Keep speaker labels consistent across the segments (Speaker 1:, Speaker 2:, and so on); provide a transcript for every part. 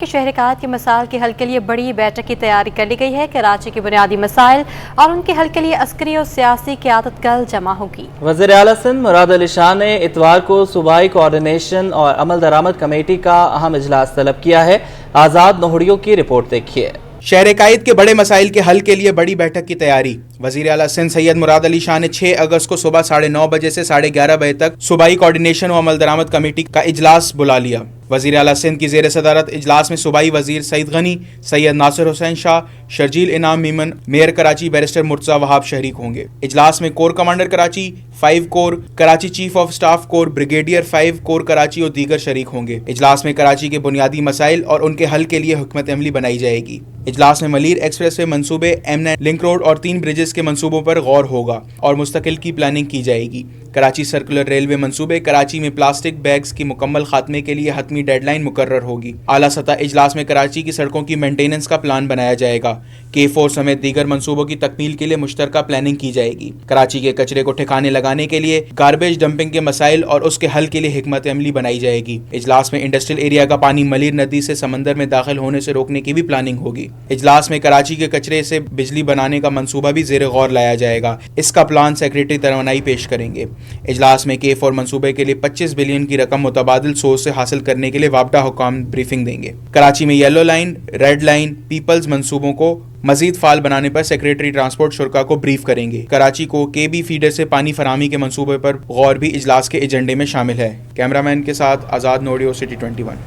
Speaker 1: کہ شہریت کے مسائل کے حل کے لیے بڑی بیٹھک کی تیاری کر لی گئی ہے۔ کراچی کے بنیادی مسائل اور ان کے حل کے لیے عسکری اور سیاسی قیادت کل جمع ہوگی۔
Speaker 2: وزیر اعلیٰ سندھ مراد علی شاہ نے اتوار کو صوبائی کوارڈینیشن اور عمل درآمد کمیٹی کا اہم اجلاس طلب کیا ہے۔ آزاد نوہڑیوں کی رپورٹ دیکھیے۔
Speaker 3: شہریت کے بڑے مسائل کے حل کے لیے بڑی بیٹھک کی تیاری۔ وزیر اعلیٰ سندھ سید مراد علی شاہ نے 6 اگست کو صبح 9:30 بجے سے 11:30 بجے تک صوبائی کوارڈینیشن و عمل درآمد کمیٹی کا اجلاس بلا لیا۔ وزیر اعلیٰ سندھ کی زیر صدارت اجلاس میں صوبائی وزیر سعید غنی، سید ناصر حسین شاہ، شرجیل انعام میمن، میئر کراچی بیرسٹر مرتضی وہاب شریک ہوں گے۔ اجلاس میں corps commander Karachi, 5 corps Karachi, chief of staff corps brigadier 5 corps Karachi اور دیگر شریک ہوں گے۔ اجلاس میں کراچی کے بنیادی مسائل اور ان کے حل کے لیے حکمت عملی بنائی جائے گی۔ اجلاس میں ملیر ایکسپریس وے منصوبے، M9 لنک روڈ اور 3 بریجز کے منصوبوں پر غور ہوگا اور مستقل کی پلاننگ کی جائے گی۔ کراچی سرکولر ریلوے منصوبے، کراچی میں پلاسٹک بیگز کی مکمل خاتمے کے لیے حتمی ڈیڈ لائن مقرر ہوگی۔ اعلیٰ سطح اجلاس میں کراچی کی سڑکوں کی مینٹیننس کا پلان بنایا جائے گا۔ K4 سمیت دیگر منصوبوں کی تکمیل کے لیے مشترکہ پلاننگ کی جائے گی۔ کراچی کے کچرے کو ٹھکانے لگانے کے لیے گاربیج ڈمپنگ کے مسائل اور اس کے حل کے لیے حکمت عملی بنائی جائے گی۔ اجلاس میں انڈسٹریل ایریا کا پانی ملیر ندی سے سمندر میں داخل ہونے سے روکنے کی بھی پلاننگ ہوگی۔ اجلاس میں کراچی کے کچرے سے بجلی بنانے کا منصوبہ بھی زیر غور لایا جائے گا۔ اس کا پلان سیکریٹری توانائی پیش کریں گے۔ اجلاس میں K4 منصوبے کے لیے 25 بلین کی رقم متبادل سورس سے حاصل کرنے کے لیے وابڈہ حکام بریفنگ دیں گے۔ کراچی میں yellow line, red line, peoples منصوبوں کو مزید فعال بنانے پر سیکریٹری ٹرانسپورٹ شرکا کو بریف کریں گے۔ کراچی کو KB فیڈر سے پانی فراہمی کے منصوبے پر غور بھی اجلاس کے ایجنڈے میں شامل ہے۔ کیمرہ مین کے ساتھ آزاد نوڑیو، سٹی 21۔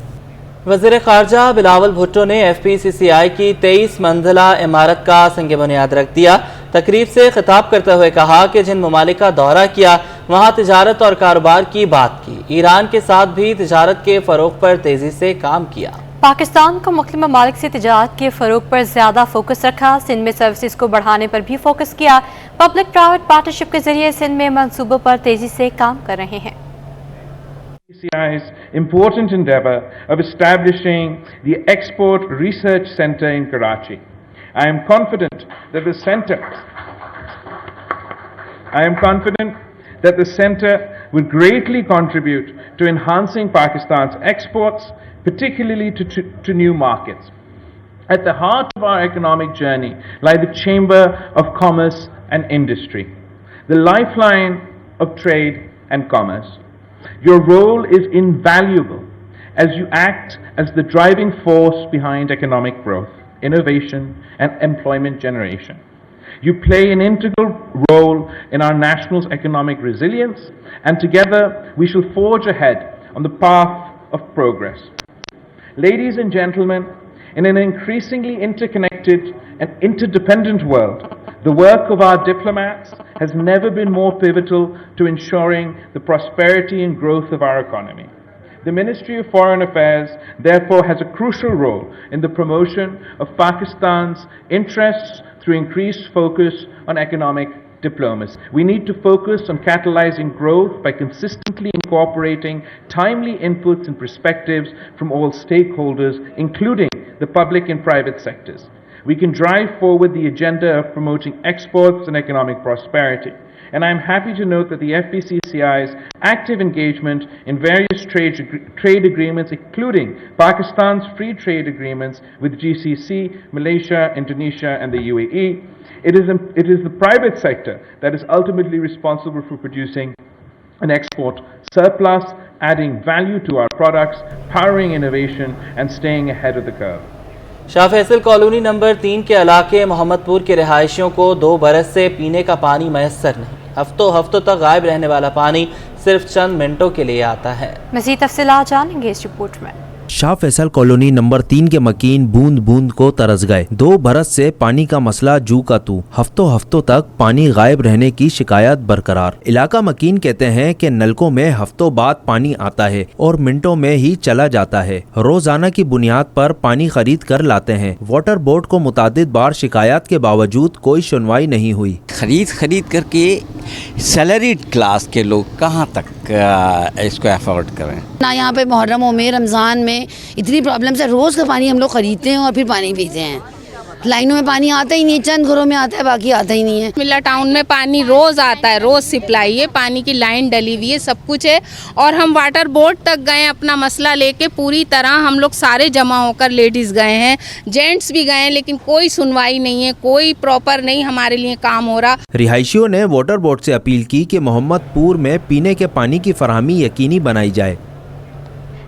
Speaker 2: وزیر خارجہ بلاول بھٹو نے FPCCI کی 23 منزلہ عمارت کا سنگ بنیاد رکھ دیا۔ تقریب سے خطاب کرتے ہوئے کہا کہ جن ممالک کا دورہ کیا وہاں تجارت اور کاروبار کی بات کی۔ ایران کے ساتھ بھی تجارت کے فروغ پر تیزی سے کام کیا۔
Speaker 1: پاکستان کو مختلف ممالک سے تجارت کے فروغ پر زیادہ فوکس رکھا۔ سندھ میں سروسز کو بڑھانے پر بھی فوکس کیا۔ پبلک پرائیویٹ پارٹنرشپ کے ذریعے سندھ میں منصوبوں پر تیزی سے کام کر رہے ہیں۔
Speaker 4: FPCI's important endeavor of establishing the Export Research Center in Karachi. I am confident that the center will greatly contribute to enhancing Pakistan's exports, particularly to new markets. At the heart of our economic journey lie the Chamber of Commerce and Industry, the lifeline of trade and commerce. Your role is invaluable as you act as the driving force behind economic growth, innovation, and employment generation. You play an integral role in our national's economic resilience, and together we shall forge ahead on the path of progress. Ladies and gentlemen, in an increasingly interconnected and interdependent world, the work of our diplomats has never been more pivotal to ensuring the prosperity and growth of our economy. The Ministry of Foreign Affairs therefore has a crucial role in the promotion of Pakistan's interests through increased focus on economic diplomacy. We need to focus on catalyzing growth by consistently incorporating timely inputs and perspectives from all stakeholders, including the public and private sectors. We can drive forward the agenda of promoting exports and economic prosperity. And I am happy to note that the FPCCI's active engagement in various trade agreements, including Pakistan's free trade agreements with GCC, Malaysia, Indonesia, and the UAE. It is the private sector that is ultimately responsible for producing an export surplus, adding value to our products, powering innovation, and staying ahead of the curve.
Speaker 2: Shah Faisal colony number 3 کے علاقے محمد پور کے رہائشیوں کو 2 برس سے پینے کا پانی میسر نہیں۔ ہفتوں تک غائب رہنے والا پانی صرف چند منٹوں کے لیے آتا ہے۔
Speaker 1: مزید تفصیلات جانیں گے اس رپورٹ میں۔
Speaker 5: شاہ فیصل کالونی نمبر 3 کے مکین بوند بوند کو ترس گئے۔ 2 برس سے پانی کا مسئلہ جو کا تو، ہفتوں تک پانی غائب رہنے کی شکایت برقرار۔ علاقہ مکین کہتے ہیں کہ نلکوں میں ہفتوں بعد پانی آتا ہے اور منٹوں میں ہی چلا جاتا ہے۔ روزانہ کی بنیاد پر پانی خرید کر لاتے ہیں۔ واٹر بورڈ کو متعدد بار شکایات کے باوجود کوئی سنوائی نہیں ہوئی۔
Speaker 6: خرید کر کے سیلریڈ کلاس کے لوگ کہاں تک اس کو افورڈ کریں؟
Speaker 7: نہ یہاں پہ محرموں میں، رمضان میں اتنی پرابلمس ہے، روز کا پانی ہم لوگ خریدتے ہیں اور پھر پانی پیتے ہیں۔ लाइनों में पानी आता ही नहीं है, चंद घरों में आता है, बाकी आता ही नहीं है।
Speaker 8: मिल्ला टाउन में पानी रोज़ आता है, रोज़ सप्लाई है, पानी की लाइन डली हुई है, सब कुछ है। और हम वाटर बोर्ड तक गए अपना मसला लेके, पूरी तरह हम लोग सारे जमा होकर, लेडीज़ गए हैं, जेंट्स भी गए हैं, लेकिन कोई सुनवाई नहीं है, कोई प्रॉपर नहीं हमारे लिए काम हो रहा।
Speaker 5: रिहायशियों ने वाटर बोर्ड से अपील की कि मोहम्मदपुर में पीने के पानी की फराहमी यकीनी बनाई जाए।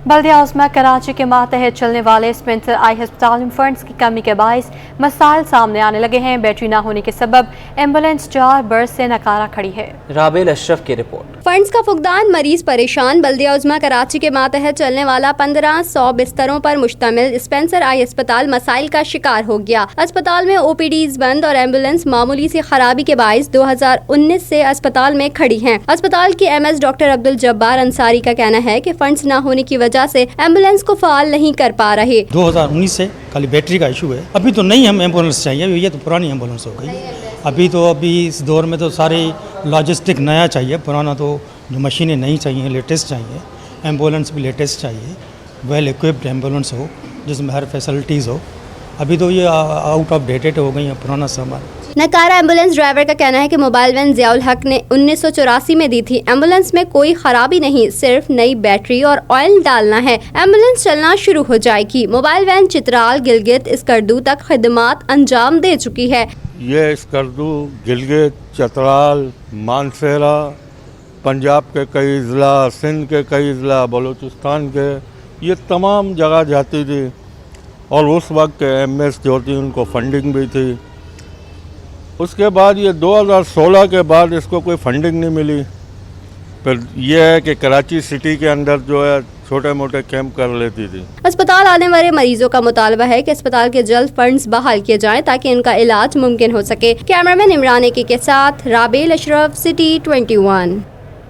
Speaker 1: बल्दिया उस्मा कराची के मातहत चलने वाले स्पेंसर आई हस्पताल में फंड्स की कमी के बायस मसाइल सामने आने लगे हैं। बैटरी ना होने के सबब एम्बुलेंस 4 बरस से नकारा खड़ी है।
Speaker 2: राबेल अशरफ की रिपोर्ट।
Speaker 9: फंड्स का फुकदान, मरीज परेशान। बल्दिया उस्मा कराची के मातहत चलने वाला 1500 बिस्तरों पर मुश्तमिल स्पेंसर आई अस्पताल मसाइल का शिकार हो गया। अस्पताल में ओपीडीज बंद और एम्बुलेंस मामूली सी खराबी के बायस 2019 से अस्पताल में खड़ी हैं। अस्पताल की एमएस डॉक्टर अब्दुल जब्बार अंसारी का कहना है कि फंड्स न होने की वजह से एम्बुलेंस को फाल नहीं कर पा रहे।
Speaker 10: 2019 से खाली बैटरी का इशू है। अभी तो नई हम एम्बुलेंस चाहिए, ये तो पुरानी एम्बुलेंस हो गई। अभी इस दौर में तो सारे लॉजिस्टिक नया चाहिए, पुराना तो जो मशीनें नहीं चाहिए, लेटेस्ट चाहिए। एम्बुलेंस भी लेटेस्ट चाहिए, वेल इक्विप्ड एम्बुलेंस हो जिसमें हर फैसिलिटीज़ हो। अभी तो ये आउट ऑफ डेटेड हो गई है, पुराना सामान।
Speaker 9: नकारा एम्बुलेंस ड्राइवर का कहना है कि मोबाइल वैन ज़ियाउल हक ने 1984 में दी थी। एम्बुलेंस में कोई खराबी नहीं, सिर्फ नई बैटरी और ऑयल डालना है, एम्बुलेंस चलना शुरू हो जाएगी। मोबाइल वैन चित्राल, गिलगित, स्कर्दू तक खिदमात अंजाम दे चुकी है।
Speaker 11: ये स्कर्दू, गिलगित, चित्राल, मानसेरा, पंजाब के कई ज़िला, सिंध के कई ज़िला, बलूचिस्तान के, ये तमाम जगह जाती थी। और उस वक्त एमएस जो थी उनको फंडिंग भी थी। उसके बाद ये 2016 के बाद इसको कोई फंडिंग नहीं मिली। फिर ये है कि कराची सिटी के अंदर जो है छोटे मोटे कैंप कर लेती थी।
Speaker 9: अस्पताल आने वाले मरीजों का मुतालबा है कि अस्पताल के जल्द फंड्स बहाल किए जाएं ताकि इनका इलाज मुमकिन हो सके। कैमरामैन इमरान एके के साथ राबेल अशरफ, सिटी 21।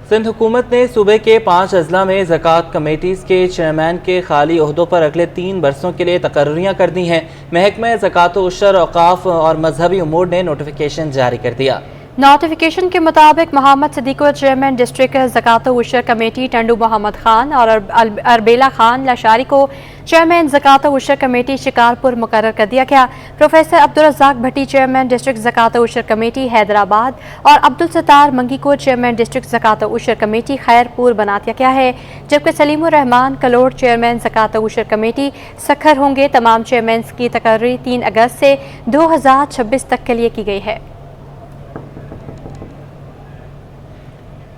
Speaker 2: सिंध हुकूमत ने सूबे के 5 अजला में ज़कात कमेटीज़ के चेयरमैन के खाली ओहदों पर अगले 3 बरसों के लिए तकर्रियाँ कर दी हैं। महकमा ज़कात व उशर, औक़ाफ़ और मजहबी उमूर ने नोटिफिकेशन जारी कर दिया।
Speaker 1: नोटिफिकेशन के मुताबिक मोहम्मद सदीक़ चेयरमैन डिस्ट्रिक्ट ज़कात व उशर कमेटी टंडू मोहम्मद खान और अरबेला खान लाशारी को चेयरमैन ज़कात व उशर कमेटी शिकारपुर मुकर्रर कर दिया गया। प्रोफेसर अब्दुल रज़ाक भट्टी चेयरमैन डिस्ट्रिक्ट ज़कात व उशर कमेटी हैदराबाद और अब्दुल सत्तार मंगी को चेयरमैन डिस्ट्रिक्ट ज़कात व उशर कमेटी खैरपुर बना दिया गया है। जबकि सलीमुर रहमान कलोड़ चेयरमैन ज़कात व उशर कमेटी सखर होंगे। तमाम चेयरमैन की तकर्री 3 अगस्त से 2026 तक के लिए की गई है।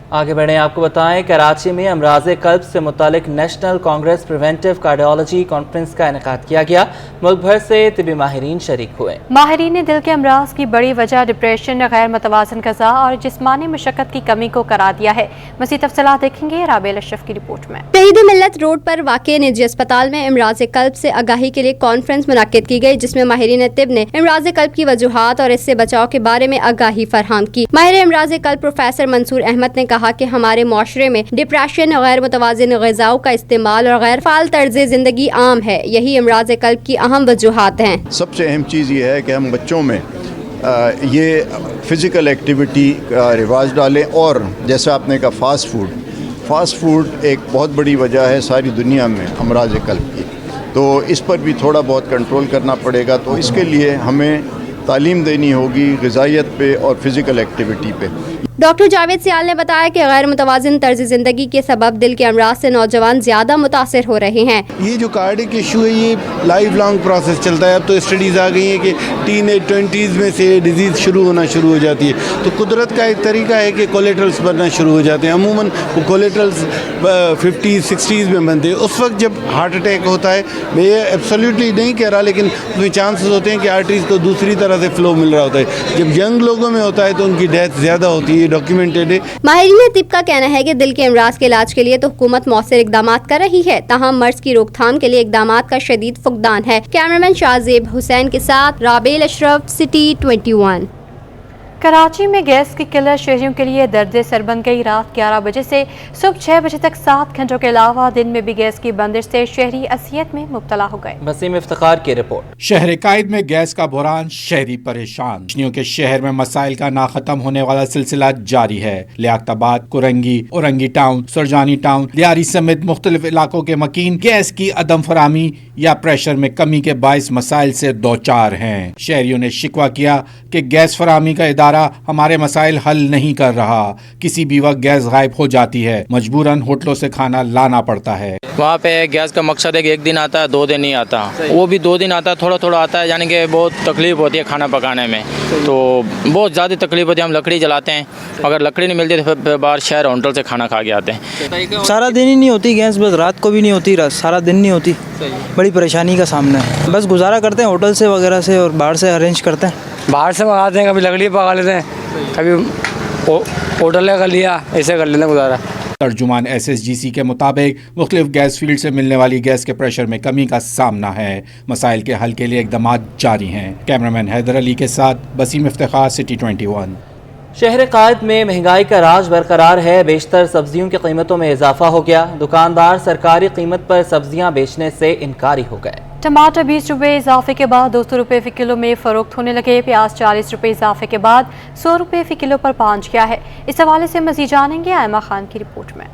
Speaker 2: आगे बढ़ें, आपको बताएं कराची में अमराज़े कल्ब से मुतालिक national Congress preventive cardiology conference का इनेकाद किया गया। मुल्क भर से तिबी माहिरीन शरीक हुए। माहिरीन ने दिल के अमराज की बड़ी वजह डिप्रेशन, गैर मुतवाज़न ग़िज़ा और जिस्मानी मशक्क़त की कमी को करार दिया है। मज़ीद तफ़सीलात देखेंगे राबेल अशरफ की रिपोर्ट में।
Speaker 9: शहीद मिल्लत रोड पर वाक़े निजी अस्पताल में अमराज़े कल्ब से आगाही के लिए कॉन्फ्रेंस मुनक्किद की गई, जिसमें माहिरीन तिब ने अमराज़े कल्ब की वजूहात और इससे बचाव के बारे में आगाही फरहम की। माहिर अमराज़े कल्ब प्रोफेसर मंसूर अहमद ने कहा कि हमारे माशरे में डिप्रेशन, गैर मुतवाज़िन ग़िज़ाओं का इस्तेमाल और गैर फ़ाल तर्ज़ ज़िंदगी आम है। यही अमराज़े कल्ब की अहम वजूहात हैं।
Speaker 12: सबसे अहम चीज़ ये है कि हम बच्चों में ये फ़िज़िकल एक्टिविटी का रिवाज डालें। और जैसा आपने कहा फ़ास्ट फूड एक बहुत बड़ी वजह है सारी दुनिया में अमराज़ कल्ब की, तो इस पर भी थोड़ा बहुत कंट्रोल करना पड़ेगा। तो इसके लिए हमें तालीम देनी होगी ग़िज़ाइयत पे और फ़िज़िकल एक्टिविटी पे।
Speaker 9: डॉक्टर जावेद सियाल ने बताया कि गैर मुतवाज़िन तर्ज ज़िंदगी के सबब दिल के अमराज से नौजवान ज़्यादा मुतासिर हो रहे हैं।
Speaker 13: ये जो कार्डिक इशू है ये लाइफ लॉन्ग प्रोसेस चलता है। अब तो स्टडीज़ आ गई हैं कि टीनेज 20s में से डिजीज़ शुरू होना शुरू हो जाती है। तो कुदरत का एक तरीका है कि कोलेट्रल्स बनना शुरू हो जाते हैं। अमूमन वो कोलेट्रल्स 50s 60s में बनते हैं। उस वक्त जब हार्ट अटैक होता है, मैं ये एब्सोल्युटली नहीं कह रहा, लेकिन उसमें चांसेस होते हैं कि आर्टरीज़ को दूसरी तरह से फ्लो मिल रहा होता है। जब यंग लोगों में होता है तो उनकी डेथ ज़्यादा होती है, डॉक्यूमेंटेड है।
Speaker 9: माहिरीन तिब का कहना है कि दिल के अमराज के इलाज के लिए तो हुकूमत मौसर इकदाम कर रही है, ताहम मर्ज की रोकथाम के लिए इकदाम का शदीद फुकदान है। कैमरामैन शाहजेब हुसैन के साथ राबेल अशरफ, सिटी 21।
Speaker 1: कराची में गैस की किल्लत शहरियों के लिए दर्द सर बन गई। रात 11 बजे से सुबह 6 बजे तक 7 घंटों के अलावा दिन में भी गैस की बंदिश से शहरी असियत में मुब्तला हो गए।
Speaker 2: वसीम इफ्तिखार की रिपोर्ट।
Speaker 14: शहर कायद में गैस का बहरान, शहरी परेशान। रोशनियों के शहर में मसाइल का ना खत्म होने वाला सिलसिला जारी है। लियाकताबाद, कुरंगी, औरंगी टाउन, सुरजानी टाउन, लियारी समेत मुख्तलिफ इलाकों के मकीन गैस की अदम फरामी या प्रेशर में कमी के बाइस मसाइल से दो चार हैं। शहरियों ने शिकवा किया कि गैस फरामी का इदारा हमारे मसाइल हल नहीं कर रहा। किसी भी वक्त गैस गायब हो जाती है, मजबूरन होटलों से खाना लाना पड़ता है।
Speaker 15: वहाँ पे गैस का मकसद है कि एक दिन आता है, 2 दिन नहीं आता, वो भी 2 दिन आता है, थोड़ा थोड़ा आता है, यानी कि बहुत तकलीफ होती है खाना पकाने में। तो बहुत ज़्यादा तकलीफ होती है। हम लकड़ी जलाते हैं, अगर लकड़ी नहीं मिलती तो फिर बाहर शहर होटल से खाना खा के आते हैं।
Speaker 16: सारा दिन ही नहीं होती गैस, बस रात को भी नहीं होती, सारा दिन नहीं होती। बड़ी परेशानी का सामना है। बस गुजारा करते हैं होटल से वगैरह से और बाहर से अरेंज करते हैं।
Speaker 17: बाहर से मंगाते हैं, कभी लकड़ी पका लेते हैं, कभी होटल का लिया, ऐसे कर लेते हैं गुजारा।
Speaker 14: तर्जुमान SSGC के मुताबिक मुख्तलिफ गैस फील्ड से मिलने वाली गैस के प्रेशर में कमी का सामना है। मसाइल के हल के लिए इक़दामात जारी हैं। कैमरामैन हैदर अली के साथ वसीम इफ्तिखार, सिटी 21।
Speaker 2: शहर कायद में महंगाई का राज बरकरार है। बेशतर सब्जियों की कीमतों में इजाफा हो गया। दुकानदार सरकारी कीमत पर सब्जियां बेचने से इनकारी हो गए।
Speaker 1: टमाटर 20 रुपये इजाफे के बाद 200 रुपये फ़ी किलो में फ़रोख्त होने लगे। प्याज 40 रुपये इजाफे के बाद 100 रुपये फ़ी किलो पर पहुंच गया है। इस हवाले से मज़ीद जानेंगे आयमा खान की रिपोर्ट में।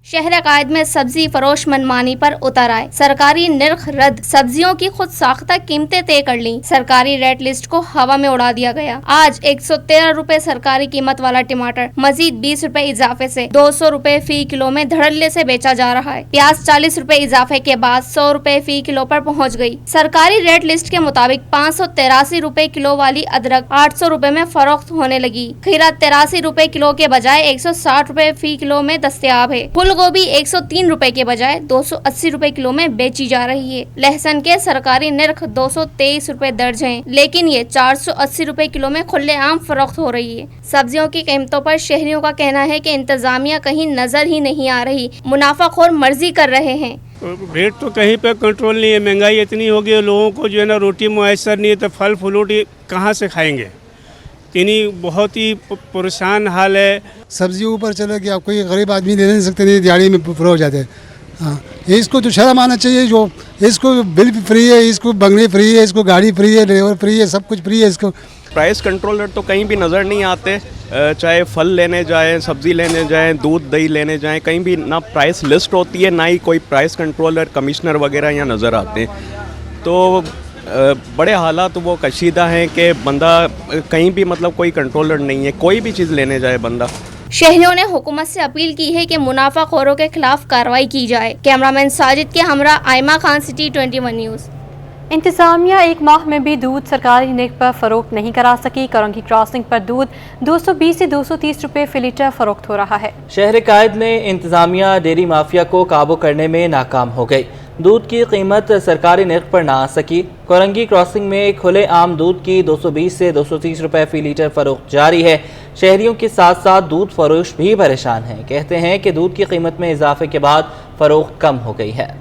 Speaker 9: शहर कायद में सब्जी फरोश मनमानी पर उतर आए। सरकारी निर्ख रद्द, सब्जियों की खुद साख्ता कीमतें तय कर ली। सरकारी रेट लिस्ट को हवा में उड़ा दिया गया। आज 113 रुपए सरकारी कीमत वाला टमाटर मजीद 20 रुपए इजाफे से 200 रुपए फी किलो में धड़ल्ले से बेचा जा रहा है। प्याज 40 रुपए इजाफे के बाद 100 रुपए फी किलो पर पहुंच गई। सरकारी रेट लिस्ट के मुताबिक 583 रुपए किलो वाली अदरक 800 रुपए में फरोख्त होने लगी। खीरा 83 रुपए किलो के बजाय 160 रुपए फी किलो में दस्तयाब है। फूल गोभी 103 रुपए के बजाय 280 रुपए किलो में बेची जा रही है। लहसुन के सरकारी निर्ख 223 रुपए दर्ज हैं, लेकिन ये 480 रुपए किलो में खुलेआम फरोख्त हो रही है। सब्जियों की कीमतों पर शहरियों का कहना है कि इंतजामिया कहीं नजर ही नहीं आ रही, मुनाफाखोर मर्जी कर रहे हैं।
Speaker 18: रेट तो कहीं पे कंट्रोल नहीं है। महंगाई इतनी हो गई, लोगों को जो है ना रोटी मुयसर नहीं है, तो फल फ्रूट कहाँ से खाएंगे। इतनी बहुत ही परेशान हाल है।
Speaker 19: सब्जी ऊपर चले गया, कोई गरीब आदमी ले नहीं सकते, नहीं दिहाड़ी में पूरा हो जाते हैं। हाँ, इसको तो शर्म आना चाहिए। जो इसको बिल भी फ्री है, इसको बंगले फ्री है, इसको गाड़ी फ्री है, ड्राइवर फ्री है, सब कुछ फ्री है। इसको
Speaker 20: प्राइस कंट्रोलर तो कहीं भी नज़र नहीं आते। चाहे फल लेने जाएं, सब्ज़ी लेने जाएं, दूध दही लेने जाएं, कहीं भी ना प्राइस लिस्ट होती है, ना ही कोई प्राइस कंट्रोलर कमिश्नर वगैरह यहाँ नज़र आते हैं। तो बड़े हालात वो कशीदा हैं कि बंदा कहीं भी मतलब कोई कंट्रोलर नहीं है, कोई भी चीज़ लेने जाए बंदा।
Speaker 9: शहरियों ने हुकूमत से अपील की है कि मुनाफाखोरों के खिलाफ कार्रवाई की जाए। कैमरामैन साजिद के हमरा आयमा खान, सिटी 21 न्यूज़।
Speaker 1: इंतजामिया 1 माह में भी दूध सरकारी निर्ख पर फरोख्त नहीं करा सकी। करंगी क्रॉसिंग पर दूध 220 से 230 रुपए फी लीटर फरोख्त हो रहा है।
Speaker 2: शहर कायद में इंतजामिया डेयरी माफिया को काबू करने में नाकाम हो गई। दूध की कीमत सरकारी निर्ख पर ना आ सकी। कोरंगी क्रॉसिंग में खुले आम दूध की 220 से 230 रुपए फी लीटर फरोख्त जारी है। शहरियों के साथ साथ दूध फरोश भी परेशान हैं। कहते हैं कि दूध की कीमत में इजाफे के बाद फरोख्त कम हो गई है।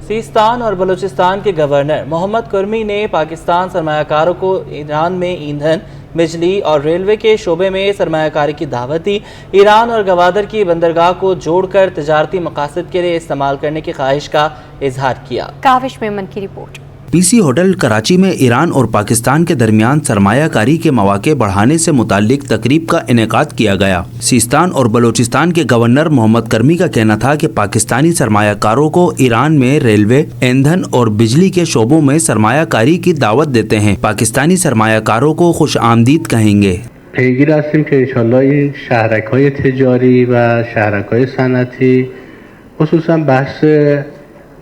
Speaker 2: सिस्तान और बलूचिस्तान के गवर्नर मोहम्मद कुर्मी ने पाकिस्तान सरमायाकारों को ईरान में ईंधन, बिजली और रेलवे के शोबे में सरमायाकारी की दावत दी। ईरान और गवादर की बंदरगाह को जोड़कर तिजारती मकासद के लिए इस्तेमाल करने की ख्वाहिश का इजहार किया।
Speaker 1: काविश मेमन की रिपोर्ट।
Speaker 5: पीसी होटल कराची में ईरान और पाकिस्तान के दरमियान सरमायाकारी के मौके बढ़ाने से मुताल्लिक तकरीब का इनेकाद किया गया। सिस्तान और बलूचिस्तान के गवर्नर मोहम्मद कर्मी का कहना था कि पाकिस्तानी सरमायाकारों को ईरान में रेलवे, ईंधन और बिजली के शोबों में सरमायाकारी की दावत देते हैं। पाकिस्तानी सरमायाकारों को खुश आमदीद कहेंगे।
Speaker 21: پیگیر هستیم که انشالله این شهرک‌های تجاری و شهرک‌های صنعتی خصوصا بحث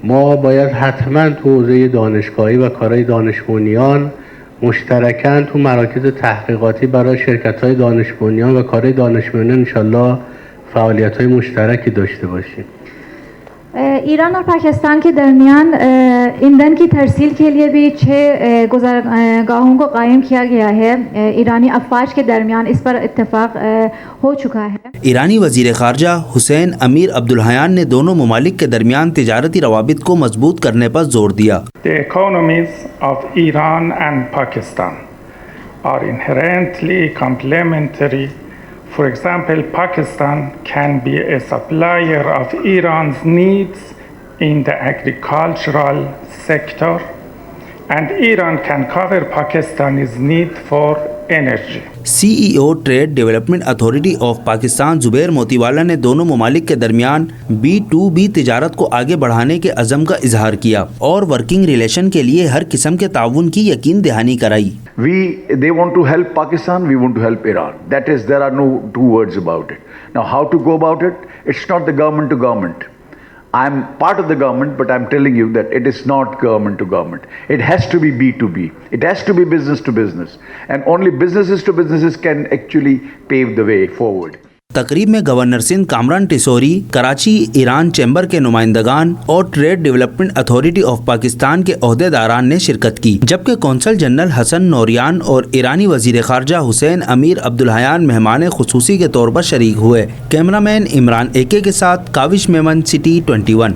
Speaker 21: ما باید حتما تو حوزه دانشگاهی و کارهای دانش بنیان مشترکاً تو مراکز تحقیقاتی برای شرکت‌های دانش بنیان و کارهای دانش بنیان انشالله فعالیت‌های مشترکی داشته باشیم.
Speaker 3: ایران اور پاکستان کے درمیان ایندھن کی ترسیل کے لیے بھی 6 گزرگاہوں کو قائم کیا گیا ہے. ایرانی افواج کے درمیان اس پر اتفاق ہو چکا ہے.
Speaker 5: ایرانی وزیر خارجہ حسین امیر عبدالحیان نے دونوں ممالک کے درمیان تجارتی روابط کو مضبوط کرنے پر زور دیا.
Speaker 22: The economies of Iran and Pakistan are inherently complementary. For example, Pakistan can be a supplier of Iran's needs in the agricultural sector, and Iran can cover Pakistan's need for energy.
Speaker 5: CEO trade development authority of Pakistan Zubair Motiwala نے دونوں ممالک کے درمیان B2B تجارت کو آگے بڑھانے کے عزم کا اظہار کیا اور ورکنگ ریلیشن کے لیے ہر قسم کے تعاون کی یقین دہانی کرائی.
Speaker 23: They want to help Pakistan, we want to help Iran. That is, there are no two words about it. Now, how to go about it? It's not the government to government. I'm part of the government, but I'm telling you that it is not government to government. It has to be B2B. It has to be business to business. And only businesses to businesses can actually pave the way forward.
Speaker 5: تقریب میں governor Sindh Kamran Tessori, Karachi Iran chamber کے نمائندگان اور trade development authority of Pakistan کے عہدیداران نے شرکت کی، جبکہ قونصل جنرل حسن نوریان اور ایرانی وزیر خارجہ حسین امیر عبدالحیان مہمان خصوصی کے طور پر شریک ہوئے. کیمرہ مین عمران ایکے کے ساتھ کاوش میمن، سٹی 21.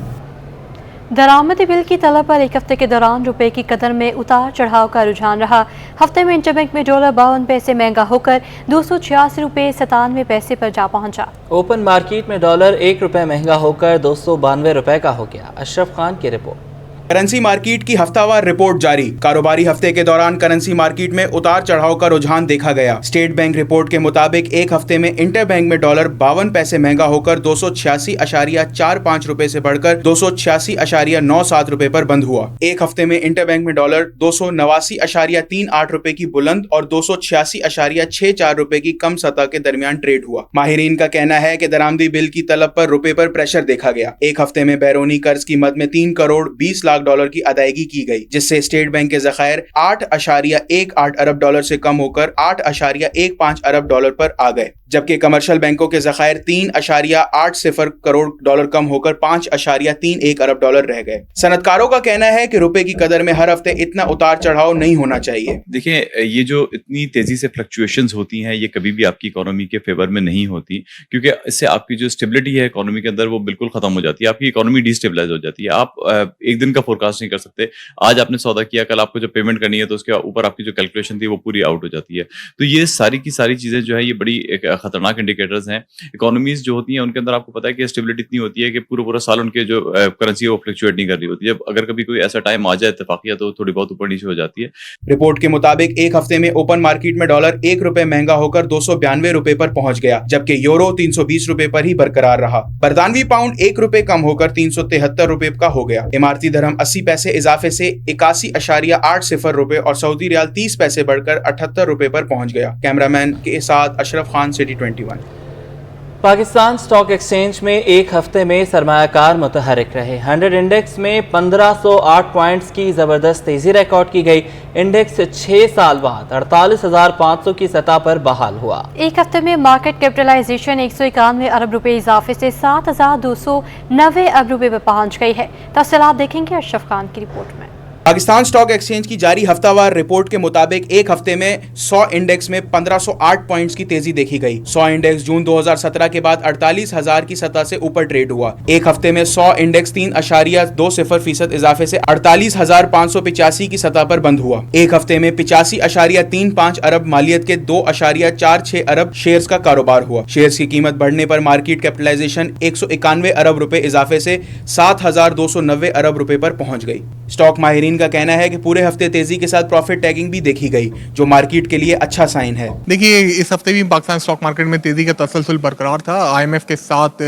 Speaker 1: درآمدی بل کی طلب پر ایک ہفتے کے دوران روپے کی قدر میں اتار چڑھاؤ کا رجحان رہا. ہفتے میں انٹر بینک میں $52 مہنگا ہو کر $286.97 پر جا پہنچا.
Speaker 2: اوپن مارکیٹ میں ڈالر $1 مہنگا ہو کر $292 کا ہو گیا. اشرف خان کی رپورٹ.
Speaker 24: کرنسی مارکیٹ کی ہفتہ وار رپورٹ جاری. کاروباری ہفتے کے دوران کرنسی مارکیٹ میں اتار چڑھاؤ کا رجحان دیکھا گیا. اسٹیٹ بینک رپورٹ کے مطابق ایک ہفتے میں انٹر بینک میں ڈالر 52 پیسے مہنگا ہو کر $286.45 سے بڑھ کر $286.97 پر بند ہوا. ایک ہفتے میں انٹر بینک میں ڈالر $289.38 کی بلند اور $286.64 کی کم سطح کے درمیان ٹریڈ ہوا. ماہرین کا کہنا ہے کہ درآمدی بل کی طلب پر روپے پر پریشر دیکھا گیا. ایک ہفتے میں بیرونی قرض کی مد میں $3 کروڑ 20 لاکھ کی ادائیگی کی گئی، جس سے اسٹیٹ بینک کے ذخائر $8.18 ارب سے کم ہو کر $8.15 ارب پر آ گئے، جبکہ کمرشل بینکوں کے ذخائر $3.80 کروڑ کم ہو کر $5.31 ارب رہ گئے. صنعت کاروں کا کہنا ہے کہ روپے کی قدر میں ہر ہفتے اتنا اتار چڑھاؤ نہیں ہونا چاہیے.
Speaker 25: دیکھیں، یہ جو اتنی تیزی سے فلکچویشنز ہوتی ہیں، یہ کبھی بھی آپ کی اکانومی کے فیور میں نہیں ہوتی، کیونکہ اس سے آپ کی جو اسٹیبلٹی ہے اکانومی کے اندر وہ بالکل ختم ہو جاتی ہے. آپ کی اکانومی ڈی اسٹیبلائز ہو جاتی ہے. آپ ایک دن کا فورکاسٹ نہیں کر سکتے. آج آپ نے سودا کیا، کل آپ کو جب پیمنٹ کرنی ہے تو اس کے اوپر آپ کی جو کیلکولیشن تھی وہ پوری آؤٹ ہو جاتی ہے. تو یہ ساری کی ساری چیزیں جو ہے یہ بڑی ایک خطرناک انڈیکیٹرز ہیں. اکانومیز جو ہوتی ہیں ان کے اندر آپ کو پتا ہے کہ اسٹیبلٹی اتنی ہوتی ہے کہ پورا سال ان کے جو کرنسی ہے وہ فلکچویٹ نہیں کر رہی ہوتی ہے. اگر کبھی کوئی ایسا ٹائم آ جائے اتفاقیہ تو تھوڑی بہت اوپر نیچے ہو جاتی ہے.
Speaker 24: رپورٹ کے مطابق ایک ہفتے میں اوپن مارکیٹ میں ڈالر $1 مہنگا ہو کر $292 پر پہنچ گیا، جبکہ یورو $320 پر ہی برقرار رہا. برطانوی پاؤنڈ $1 کم ہو کر $373 کا ہو گیا. امارتی درہم 80 پیسے اضافے سے $81.80 اور سعودی ریال 30 پیسے بڑھ کر $78 پر پہنچ گیا. کیمرہ مین کے ساتھ Ashraf Khan, city 21.
Speaker 2: Pakistan stock exchange میں ایک ہفتے میں سرمایہ کار متحرک رہے. 100 انڈیکس میں 1508 پوائنٹس کی زبردست تیزی ریکارڈ کی گئی. انڈیکس 6 سال بعد 48,500 کی سطح پر بحال ہوا.
Speaker 1: ایک ہفتے میں مارکیٹ کیپٹلائزیشن $191 ارب اضافے سے $7,290 ارب پر پہنچ گئی ہے. تفصیلات دیکھیں گے اشرف خان کی رپورٹ میں.
Speaker 24: پاکستان اسٹاک ایکسچینج کی جاری ہفتہ وار رپورٹ کے مطابق ایک ہفتے میں 100 انڈیکس میں 1508 پوائنٹس کی تیزی دیکھی گئی. 100 انڈیکس جون 2017 کے بعد 48,000 کی سطح سے اوپر ٹریڈ ہوا. ایک ہفتے میں 100 انڈیکس 3.20% اضافے سے 48,585 کی سطح پر بند ہوا. ایک ہفتے میں 85.35 ارب مالیت کے 2.46 ارب شیئرز کا کاروبار ہوا. شیئرز کی قیمت بڑھنے پر مارکیٹ کیپٹلائزیشن 191 ارب روپے اضافے سے 7,290 ارب روپے پر پہنچ گئی. اسٹاک ماہرین کا کہنا ہے کہ پورے ہفتے تیزی کے ساتھ پروفٹ ٹیکنگ بھی دیکھی گئی، جو مارکیٹ کے لیے اچھا سائن ہے.
Speaker 26: دیکھیے، اس ہفتے بھی پاکستان اسٹاک مارکیٹ میں تیزی کا تسلسل برقرار تھا. آئی ایم ایف کے ساتھ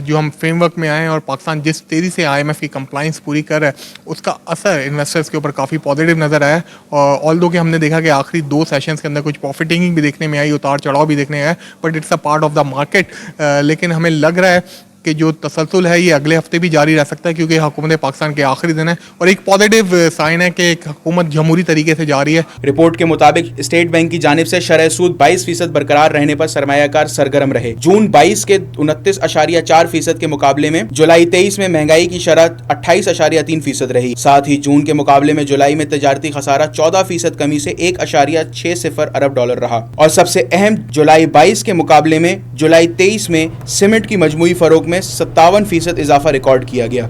Speaker 26: جو ہم فریم ورک میں آئے ہیں اور پاکستان جس تیزی سے آئی ایم ایف کی کمپلائنس پوری کر رہا ہے، اس کا اثر انویسٹرز کے اوپر کافی پازیٹیو نظر آیا. اور آلدو کہ ہم نے دیکھا کہ آخری 2 سیشنز کے اندر کچھ پروفٹ ٹیکنگ بھی دیکھنے میں آئی، اتار چڑھاؤ بھی دیکھنے آیا، but it's a part of the market. لیکن ہمیں لگ رہا ہے कि जो तसलसल है ये अगले हफ्ते भी जारी रह सकता है, क्योंकि हुकूमत पाकिस्तान के आखिरी दिन है और एक पॉजिटिव साइन है कि हुकूमत जमहूरी तरीके से जा रही है।
Speaker 24: रिपोर्ट के मुताबिक स्टेट बैंक की जानिब से शरह सूद 22% बरकरार रहने पर सरमायाकार सरगर्म रहे। जून 22 के 29.4% के मुकाबले में जुलाई 23 में महंगाई की शरह 28.3% रही। साथ ही जून के मुकाबले में जुलाई में तजारती खसारा 14% कमी से 1.60 अरब डॉलर रहा। और सबसे अहम, जुलाई 22 के मुकाबले में जुलाई 23 में सीमेंट की मजमूई फरोख्त में 57% इजाफा रिकॉर्ड किया गया।